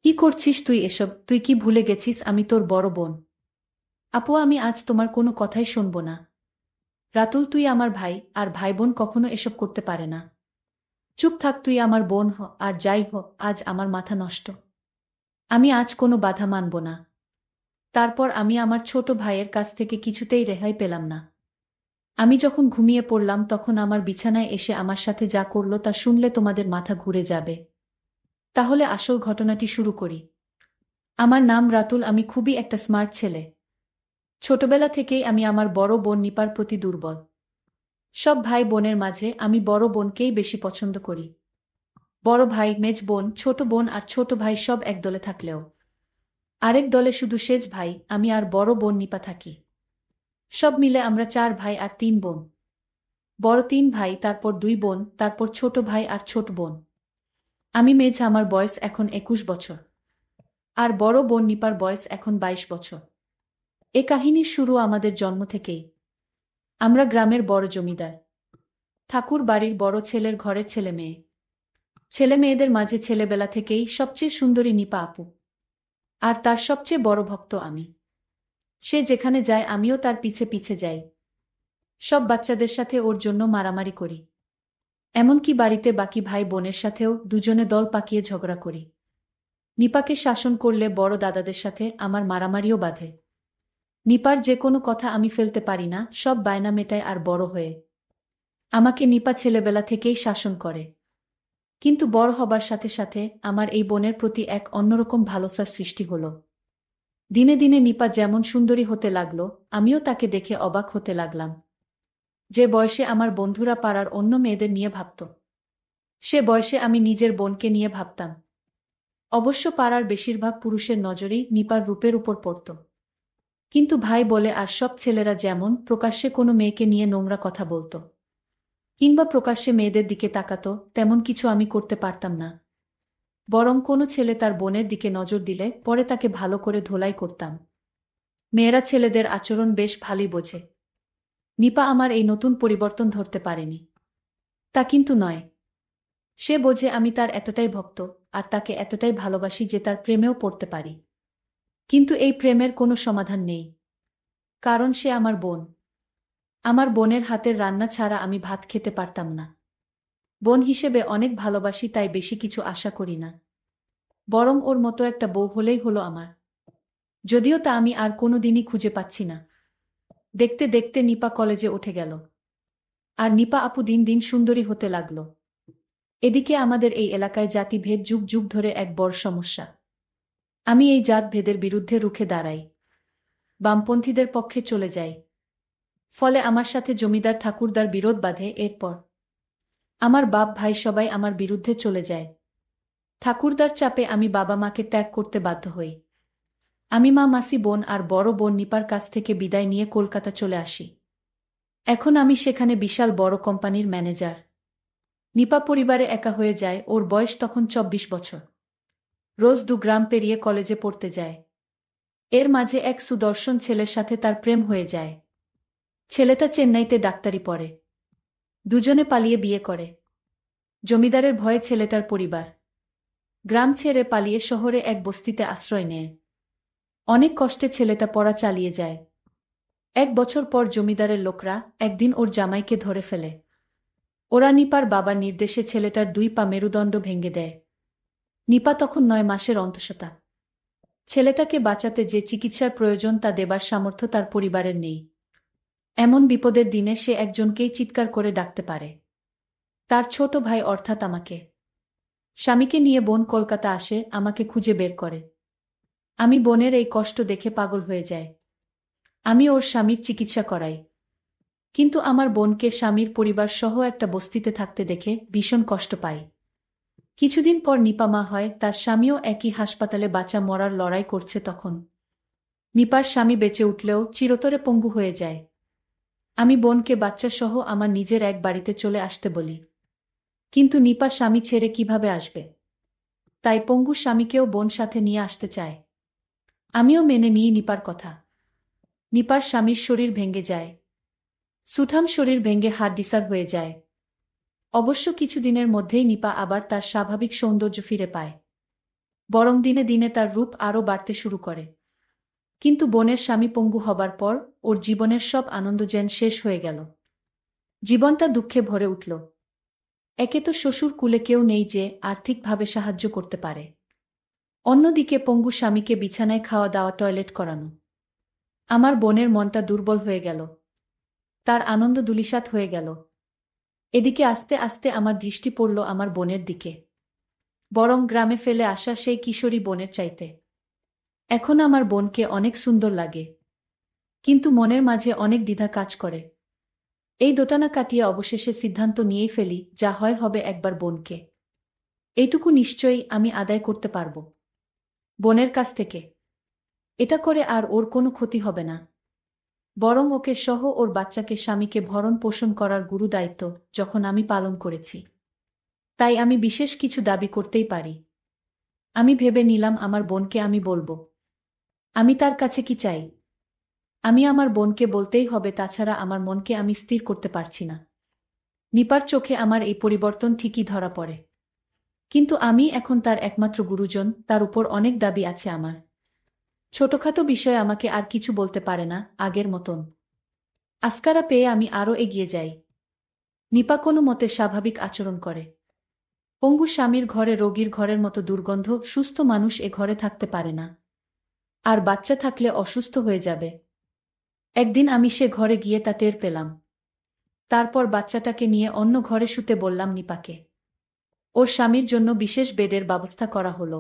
কি করছিস তুই এসব? তুই কি ভুলে গেছিস আমি তোর বড় বোন? আপু, আমি আজ তোমার কোনো কথাই শুনব না। রাতুল, তুই আমার ভাই, আর ভাই বোন কখনো এসব করতে পারে না। চুপ থাক, তুই আমার বোন হ, আর যাই হ, আজ আমার মাথা নষ্ট। আমি আজ কোনো বাধা মানব না। তারপর আমি আমার ছোট ভাইয়ের কাছ থেকে কিছুতেই রেহাই পেলাম না। আমি যখন ঘুমিয়ে পড়লাম তখন আমার বিছানায় এসে আমার সাথে যা করলো তা শুনলে তোমাদের মাথা ঘুরে যাবে। তাহলে আসল ঘটনাটি শুরু করি। আমার নাম রাতুল, আমি খুবই একটা স্মার্ট ছেলে। ছোটবেলা থেকেই আমি আমার বড় বোন নিপার প্রতি দুর্বল। সব ভাই বোনের মাঝে আমি বড় বোনকেই বেশি পছন্দ করি। বড় ভাই, মেজ বোন, ছোট বোন আর ছোট ভাই সব এক দলে থাকলেও আরেক দলে শুধু সেজ ভাই, আমি আর বড় বোন নিপা থাকি। সব মিলে আমরা 4 ভাই আর 3 বোন। বড় 3 ভাই, তারপর 2 বোন, তারপর ছোট ভাই আর ছোট বোন। আমি মেজ, আমার বয়স এখন 21 বছর। আর বড় বোন নিপার বয়স এখন 22 বছর। এ কাহিনীর শুরু আমাদের জন্ম থেকেই। আমরা গ্রামের বড় জমিদার ঠাকুর বাড়ির বড় ছেলের ঘরের ছেলে মেয়ে। ছেলে মেয়েদের মাঝে ছেলেবেলা থেকেই সবচেয়ে সুন্দরী নিপা আপু। আর তার সবচেয়ে বড় ভক্ত আমি। সে যেখানে যায় আমিও তার পিছে পিছে যাই। সব বাচ্চাদের সাথে ওর জন্য মারামারি করি। এমনকি বাড়িতে বাকি ভাই বোনের সাথেও দুজনে দল পাকিয়ে ঝগড়া করি। নিপাকে শাসন করলে বড় দাদাদের সাথে আমার মারামারিও বাধে। নিপার যে কোনো কথা আমি ফেলতে পারি না, সব বায়না মেটায় আর বড় হয়ে আমাকে নিপা ছেলেবেলা থেকেই শাসন করে। কিন্তু বড় হবার সাথে সাথে আমার এই বোনের প্রতি এক অন্যরকম ভালোবাসার সৃষ্টি হলো। দিনে দিনে নিপা যেমন সুন্দরী হতে লাগলো, আমিও তাকে দেখে অবাক হতে লাগলাম। যে বয়সে আমার বন্ধুরা পাড়ার অন্য মেয়েদের নিয়ে ভাবত, সে বয়সে আমি নিজের বোনকে নিয়ে ভাবতাম। অবশ্য পাড়ার বেশিরভাগ পুরুষের নজরেই নিপার রূপের উপর পড়ত। কিন্তু ভাই বলে আর সব ছেলেরা যেমন প্রকাশ্যে কোনো মেয়েকে নিয়ে নোংরা কথা বলতো, কিংবা প্রকাশ্যে মেয়েদের দিকে তাকাতো, তেমন কিছু আমি করতে পারতাম না। বরং কোনো ছেলে তার বোনের দিকে নজর দিলে পরে তাকে ভালো করে ধোলাই করতাম। মেয়েরা ছেলেদের আচরণ বেশ ভালোই বোঝে। নিপা আমার এই নতুন পরিবর্তন ধরতে পারেনি। তা কিন্তু নয়। সে বোঝে আমি তার এতটাই ভক্ত, আর তাকে এতটাই ভালোবাসি যে তার প্রেমেও পড়তে পারি। কিন্তু এই প্রেমের কোনো সমাধান নেই। কারণ সে আমার বোন। আমার বোনের হাতের রান্না ছাড়া আমি ভাত খেতে পারতাম না। বোন হিসেবে অনেক ভালোবাসি, তাই বেশি কিছু আশা করি না। বরং ওর মতো একটা বউ হলেই হলো আমার। যদিও তা আমি আর কোনোদিনই খুঁজে পাচ্ছি না। দেখতে দেখতে নিপা কলেজে উঠে গেল। আর নিপা আপু দিন দিন সুন্দরী হতে লাগল। এদিকে আমাদের এই এলাকায় জাতিভেদ যুগ যুগ ধরে এক বড় সমস্যা। আমি এই জাতভেদের বিরুদ্ধে রুখে দাঁড়াই। বামপন্থীদের পক্ষে চলে যাই। ফলে আমার সাথে জমিদার ঠাকুরদার বিরোধ বাধে। এরপর আমার বাপ ভাই সবাই আমার বিরুদ্ধে চলে যায়। ঠাকুরদার চাপে আমি বাবা মাকে ত্যাগ করতে বাধ্য হই। আমি মা, মাসি, বোন আর বড় বোন নিপার কাছ থেকে বিদায় নিয়ে কলকাতা চলে আসি। এখন আমি সেখানে বিশাল বড় কোম্পানির ম্যানেজার। নিপা পরিবারে একা হয়ে যায়, ওর বয়স তখন 24 বছর। রোজ 2 গ্রাম পেরিয়ে কলেজে পড়তে যায়। এর মাঝে এক সুদর্শন ছেলের সাথে তার প্রেম হয়ে যায়। ছেলেটা চেন্নাইতে ডাক্তারি পড়ে। দুজনে পালিয়ে বিয়ে করে। জমিদারের ভয়ে ছেলেটার পরিবার গ্রাম ছেড়ে পালিয়ে শহরে এক বস্তিতে আশ্রয় নেয়। অনেক কষ্টে ছেলেটা পড়া চালিয়ে যায়। 1 বছর পর জমিদারের লোকরা একদিন ওর জামাইকে ধরে ফেলে। ওরা নিপার বাবার নির্দেশে ছেলেটার 2 পা মেরুদণ্ড ভেঙে দেয়। নিপা তখন 9 মাসের অন্তঃসত্ত্বা। ছেলেটাকে বাঁচাতে যে চিকিৎসার প্রয়োজন তা দেবার সামর্থ্য তার পরিবারের নেই। এমন বিপদের দিনে সে একজনকেই চিৎকার করে ডাকতে পারে, তার ছোট ভাই অর্থাৎ আমাকে। স্বামীকে নিয়ে বোন কলকাতা আসে, আমাকে খুঁজে বের করে। আমি বোনের এই কষ্ট দেখে পাগল হয়ে যাই। আমি ওর স্বামীর চিকিৎসা করাই। কিন্তু আমার বোনকে স্বামীর পরিবার সহ একটা বস্তিতে থাকতে দেখে ভীষণ কষ্ট পাই। কিছুদিন পর নিপা মা হয়, তার স্বামীও একই হাসপাতালে বাঁচা মরার লড়াই করছে। তখন নিপার স্বামী বেঁচে উঠলেও চিরতরে পঙ্গু হয়ে যায়। আমি বোনকে বাচ্চা সহ আমার নিজের এক বাড়িতে চলে আসতে বলি। কিন্তু নিপা স্বামী ছেড়ে কিভাবে আসবে? তাই পঙ্গু স্বামীকেও বোন সাথে নিয়ে আসতে চায়। আমিও মেনে নিই নিপার কথা। নিপার স্বামীর শরীর ভেঙে যায়। সুঠাম শরীর ভেঙে হাড় হয়ে যায়। অবশ্য কিছুদিনের মধ্যেই নিপা আবার তার স্বাভাবিক সৌন্দর্য ফিরে পায়। বরং দিনে দিনে তার রূপ আরও বাড়তে শুরু করে। কিন্তু বোনের স্বামী পঙ্গু হবার পর ওর জীবনের সব আনন্দ যেন শেষ হয়ে গেল। জীবনটা দুঃখে ভরে উঠল। একে তো শ্বশুর কুলে কেউ নেই যে আর্থিকভাবে সাহায্য করতে পারে, অন্যদিকে পঙ্গু স্বামীকে বিছানায় খাওয়া দাওয়া টয়লেট করানো। আমার বোনের মনটা দুর্বল হয়ে গেল, তার আনন্দ ধূলিসাৎ হয়ে গেল। এদিকে আস্তে আস্তে আমার দৃষ্টি পড়ল আমার বোনের দিকে, বরং গ্রামে ফেলে আসা সেই কিশোরী বোনের চাইতে। এখন আমার বোনকে অনেক সুন্দর লাগে, কিন্তু মনের মাঝে অনেক দ্বিধা কাজ করে। এই দোটানা কাটিয়ে অবশেষে সিদ্ধান্ত নিয়েই ফেলি, যা হয় হবে, একবার বোনকে এইটুকু নিশ্চয়ই আমি আদায় করতে পারব বোনের কাছ থেকে। এটা করে আর ওর কোনো ক্ষতি হবে না, বরং ওকে সহ ওর বাচ্চাকে স্বামীকে ভরণ পোষণ করার গুরু দায়িত্ব যখন আমি পালন করেছি, তাই আমি বিশেষ কিছু দাবি করতেই পারি। আমি ভেবে নিলাম আমার বোনকে আমি বলবো আমি তার কাছে কি চাই। আমি আমার বোনকে বলতেই হবে, তাছাড়া আমার মনকে আমি স্থির করতে পারছি না। নিপার চোখে আমার এই পরিবর্তন ঠিকই ধরা পড়ে, কিন্তু আমি এখন তার একমাত্র গুরুজন, তার উপর অনেক দাবি আছে আমার। ছোটখাটো বিষয়ে আমাকে আর কিছু বলতে পারে না আগের মতন। আস্কারা পেয়ে আমি আরও এগিয়ে যাই। নিপা কোনো মতে স্বাভাবিক আচরণ করে। পঙ্গু স্বামীর ঘরে রোগীর ঘরের মতো দুর্গন্ধ, সুস্থ মানুষ এ ঘরে থাকতে পারে না, আর বাচ্চা থাকলে অসুস্থ হয়ে যাবে। একদিন আমি সে ঘরে গিয়ে তা টের পেলাম। তারপর বাচ্চাটাকে নিয়ে অন্য ঘরে শুতে বললাম নিপাকে। ওর স্বামীর জন্য বিশেষ বেডের ব্যবস্থা করা হলো।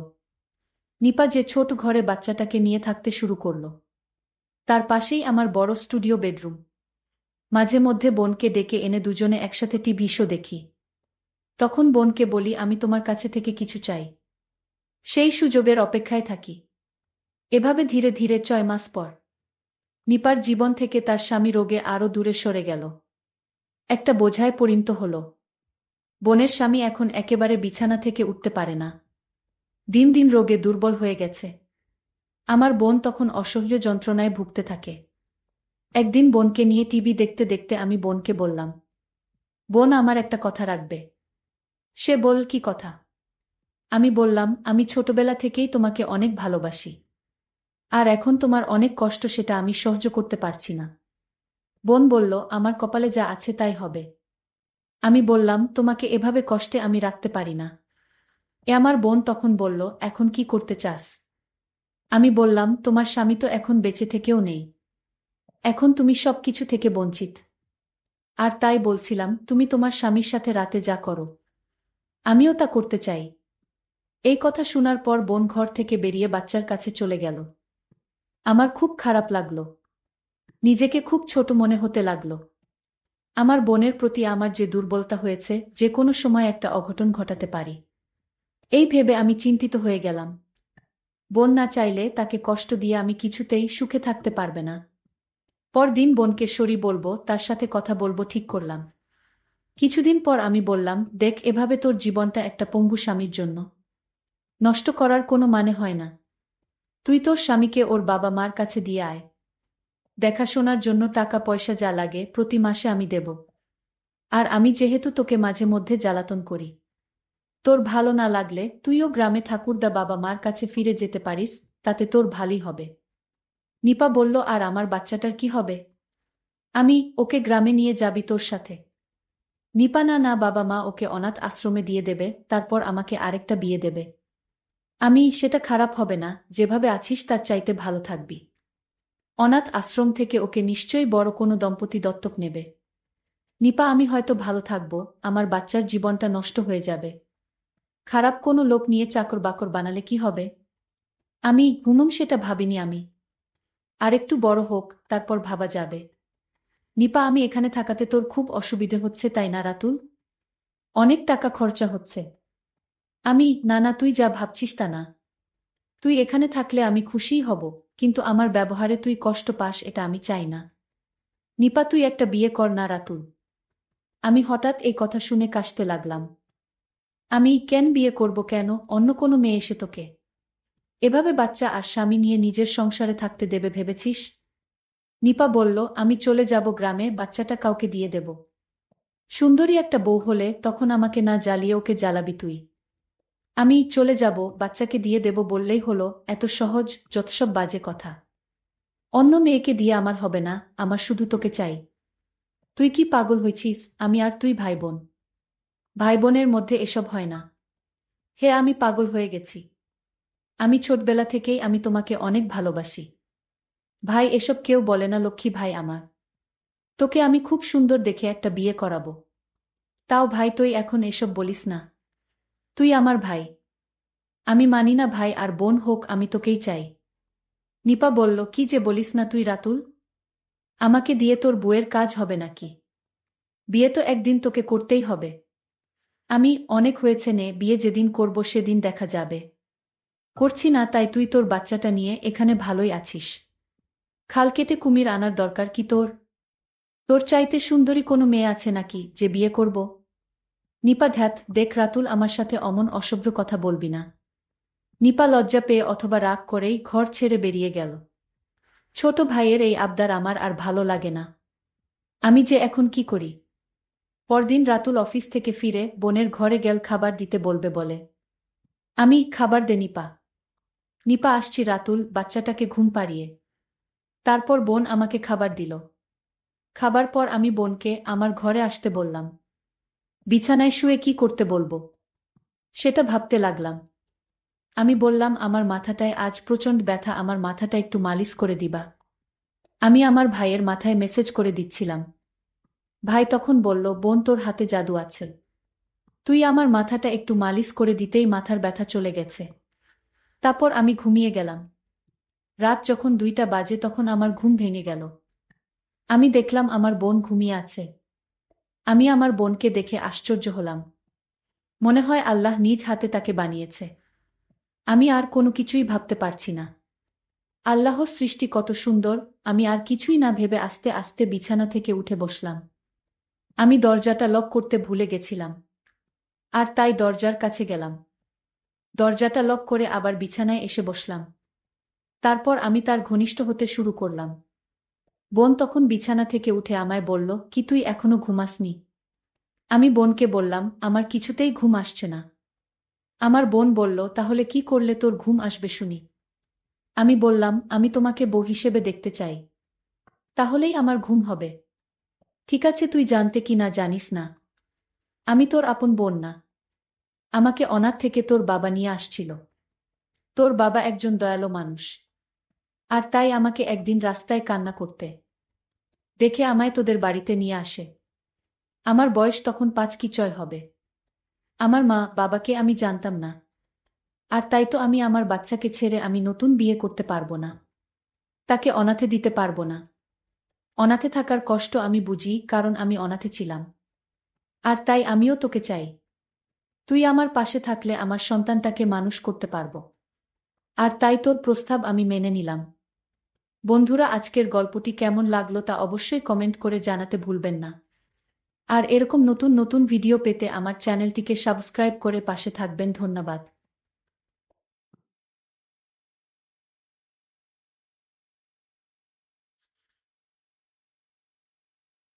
নিপা যে ছোট ঘরে বাচ্চাটাকে নিয়ে থাকতে শুরু করল, তার পাশেই আমার বড় স্টুডিও বেডরুম। মাঝে মধ্যে বোনকে ডেকে এনে দুজনে একসাথে টিভি শো দেখি। তখন বোনকে বলি আমি তোমার কাছে থেকে কিছু চাই, সেই সুযোগের অপেক্ষায় থাকি। এভাবে ধীরে ধীরে 6 মাস পর নিপার জীবন থেকে তার স্বামী রোগে আরও দূরে সরে গেল, একটা বোঝায় পরিণত হল। বোনের স্বামী এখন একেবারে বিছানা থেকে উঠতে পারে না, দিন দিন রোগে দুর্বল হয়ে গেছে। আমার বোন তখন অসহ্য যন্ত্রণায় ভুগতে থাকে। একদিন বোনকে নিয়ে টিভি দেখতে দেখতে আমি বোনকে বললাম, বোন আমার একটা কথা রাখবে। সে বল, কি কথা? আমি বললাম, আমি ছোটবেলা থেকেই তোমাকে অনেক ভালোবাসি, আর এখন তোমার অনেক কষ্ট, সেটা আমি সহ্য করতে পারছি না। বোন বলল, আমার কপালে যা আছে তাই হবে। আমি বললাম, তোমাকে এভাবে কষ্টে আমি রাখতে পারি না। আমার বোন তখন বলল, এখন কি করতে চাস? আমি বললাম, তোমার স্বামী তো এখন বেঁচে থেকেও নেই, এখন তুমি সব কিছু থেকে বঞ্চিত। আর তাই বলছিলাম, তুমি তোমার স্বামীর সাথে রাতে যা করো আমিও তা করতে চাই। এই কথা শোনার পর বোন ঘর থেকে বেরিয়ে বাচ্চার কাছে চলে গেল। আমার খুব খারাপ লাগলো, নিজেকে খুব ছোট মনে হতে লাগলো। আমার বোনের প্রতি আমার যে দুর্বলতা হয়েছে, যে কোনো সময় একটা অঘটন ঘটাতে পারি, এই ভেবে আমি চিন্তিত হয়ে গেলাম। বোন না চাইলে তাকে কষ্ট দিয়ে আমি কিছুতেই সুখে থাকতে পারবে না। পরদিন বোনকে সরি বলবো, তার সাথে কথা বলবো ঠিক করলাম। কিছুদিন পর আমি বললাম, দেখ, এভাবে তোর জীবনটা একটা পঙ্গু স্বামীর জন্য নষ্ট করার কোনো মানে হয় না। তুই তোর স্বামীকে ওর বাবা মার কাছে দিয়ে আয়, দেখাশোনার জন্য টাকা পয়সা যা লাগে প্রতি মাসে আমি দেব। আর আমি যেহেতু তোকে মাঝে মধ্যে জ্বালাতন করি, তোর ভালো না লাগলে তুইও গ্রামে ঠাকুরদা বাবা মার কাছে ফিরে যেতে পারিস, তাতে তোর ভালোই হবে। নিপা বলল, আর আমার বাচ্চাটার কি হবে? আমি, ওকে গ্রামে নিয়ে যাবি তোর সাথে? নিপা, না না, বাবা মা ওকে অনাথ আশ্রমে দিয়ে দেবে, তারপর আমাকে আরেকটা বিয়ে দেবে। আমি, সেটা খারাপ হবে না, যেভাবে আছিস তার চাইতে ভালো থাকবি। অনাথ আশ্রম থেকে ওকে নিশ্চয়ই বড় কোনো দম্পতি দত্তক নেবে। নিপা, আমি হয়তো ভালো থাকব, আমার বাচ্চার জীবনটা নষ্ট হয়ে যাবে। খারাপ কোনো লোক নিয়ে চাকর বাকর বানালে কি হবে? আমি, সেটা ভাবিনি আমি। আরেকটু বড় হোক, তারপর ভাবা যাবে। নিপা, আমি এখানে থাকাতে তোর খুব অসুবিধে হচ্ছে তাই না রাতুল? অনেক টাকা খরচা হচ্ছে। আমি, না না, তুই যা ভাবছিস তা না। তুই এখানে থাকলে আমি খুশিই হব, কিন্তু আমার ব্যবহারে তুই কষ্ট পাস এটা আমি চাই না। নিপা, তুই একটা বিয়ে কর না রাতুল। আমি হঠাৎ এই কথা শুনে কাশতে লাগলাম। আমি, কেন বিয়ে করব? কেন অন্য কোনো মেয়ে এসে তোকে এভাবে বাচ্চা আর স্বামী নিয়ে নিজের সংসারে থাকতে দেবে ভেবেছিস? নিপা বলল, আমি চলে যাব গ্রামে, বাচ্চাটা কাউকে দিয়ে দেব। সুন্দরী একটা বউ হলে তখন আমাকে না জ্বালিয়ে ওকে জ্বালাবি তুই। আমি চলে যাব, বাচ্চাকে দিয়ে দেব বললেই হলো, এত সহজ? যতসব বাজে কথা। অন্য মেয়েকে দিয়ে আমার হবে না, আমার শুধু তোকে চাই। তুই কি পাগল হয়েছিস? আমি আর তুই ভাই বোন। ভাই বোনের মধ্যে এসব হয় না। হে, আমি পাগল হয়ে গেছি। আমি ছোটবেলা থেকেই আমি তোমাকে অনেক ভালোবাসি। ভাই এসব কেউ বলে না লক্ষ্মী ভাই আমার। তোকে আমি খুব সুন্দর দেখে একটা বিয়ে করাবো। তাও ভাই তুই এখন এসব বলিস না। তুই আমার ভাই। আমি মানি না ভাই আর বোন হোক, আমি তোকেই চাই। নিপা বলল, কি যে বলিস না তুই রাতুল। আমাকে দিয়ে তোর বউয়ের কাজ হবে নাকি? বিয়ে তো একদিন তোকে করতেই হবে। আমি অনেক হয়েছে নে, বিয়ে যেদিন করব সেদিন দেখা যাবে। করছি না তাই তুই তোর বাচ্চাটা নিয়ে এখানে ভালোই আছিস। খাল কেটে কুমির আনার দরকার কি তোর? তোর চাইতে সুন্দরী কোনো মেয়ে আছে নাকি যে বিয়ে করব? নিপা ধ্যাত, দেখ রাতুল, আমার সাথে অমন অসভ্য কথা বলবি না। নিপা লজ্জা পেয়ে অথবা রাগ করেই ঘর ছেড়ে বেরিয়ে গেল। ছোট ভাইয়ের এই আবদার আমার আর ভালো লাগে না। আমি যে এখন কি করি? পরদিন রাতুল অফিস থেকে ফিরে বোনের ঘরে গেল খাবার দিতে বলবে বলে। আমি খাবার দে নিপা। নিপা আসছি রাতুল, বাচ্চাটাকে ঘুম পাড়িয়ে। তারপর বোন আমাকে খাবার দিল। খাবার পর আমি বোনকে আমার ঘরে আসতে বললাম। বিছানায় শুয়ে কি করতে বলবো সেটা ভাবতে লাগলাম। আমি বললাম, আমার মাথাটায় আজ প্রচণ্ড ব্যথা, আমার মাথাটা একটু মালিশ করে দিবা। আমি আমার ভাইয়ের মাথায় মেসেজ করে দিচ্ছিলাম। ভাই তখন বলল, বোন তোর হাতে জাদু আছে। তুই আমার মাথাটা একটু মালিশ করে দিতেই মাথার ব্যথা চলে গেছে। তারপর আমি ঘুমিয়ে গেলাম। রাত যখন 2টা বাজে তখন আমার ঘুম ভেঙে গেল। আমি দেখলাম আমার বোন ঘুমিয়ে আছে। আমি আমার বোনকে দেখে আশ্চর্য হলাম। মনে হয় আল্লাহ নিজ হাতে তাকে বানিয়েছে। আমি আর কোনো কিছুই ভাবতে পারছি না। আল্লাহর সৃষ্টি কত সুন্দর। আমি আর কিছুই না ভেবে আস্তে আস্তে বিছানা থেকে উঠে বসলাম। আমি দরজাটা লক করতে ভুলে গেছিলাম। আর তাই দরজার কাছে গেলাম। দরজাটা লক করে আবার বিছানায় এসে বসলাম। তারপর আমি তার ঘনিষ্ঠ হতে শুরু করলাম। বোন তখন বিছানা থেকে উঠে আমায় বলল, কি তুই এখনো ঘুমাসনি? আমি বোনকে বললাম, আমার কিছুতেই ঘুম আসছে না। আমার বোন বলল, তাহলে কি করলে তোর ঘুম আসবে শুনি? আমি বললাম, আমি তোমাকে বউ হিসেবে দেখতে চাই। তাহলেই আমার ঘুম হবে। ঠিক আছে, তুই জানতে কি না জানিস না। আমি তোর আপন বোন না। আমাকে অনাথ থেকে তোর বাবা নিয়ে আসছিল। তোর বাবা একজন দয়ালু মানুষ। আর তাই আমাকে একদিন রাস্তায় কান্না করতে দেখে আমায় তোদের বাড়িতে নিয়ে আসে। আমার বয়স তখন 5 কি 6 হবে। আমার মা বাবাকে আমি জানতাম না। আর তাই তো আমি আমার বাচ্চাকে ছেড়ে আমি নতুন বিয়ে করতে পারবো না। তাকে অনাথে দিতে পারবো না। অনাথে থাকার কষ্ট আমি বুঝি, কারণ আমি অনাথে ছিলাম। আর তাই আমিও তোকে চাই। তুই আমার পাশে থাকলে আমার সন্তানটাকে মানুষ করতে পারবো। আর তাই তোর প্রস্তাব আমি মেনে নিলাম। বন্ধুরা, আজকের গল্পটি কেমন লাগলো তা অবশ্যই কমেন্ট করে জানাতে ভুলবেন না। আর এরকম নতুন নতুন ভিডিও পেতে আমার চ্যানেলটিকে সাবস্ক্রাইব করে পাশে থাকবেন। ধন্যবাদ।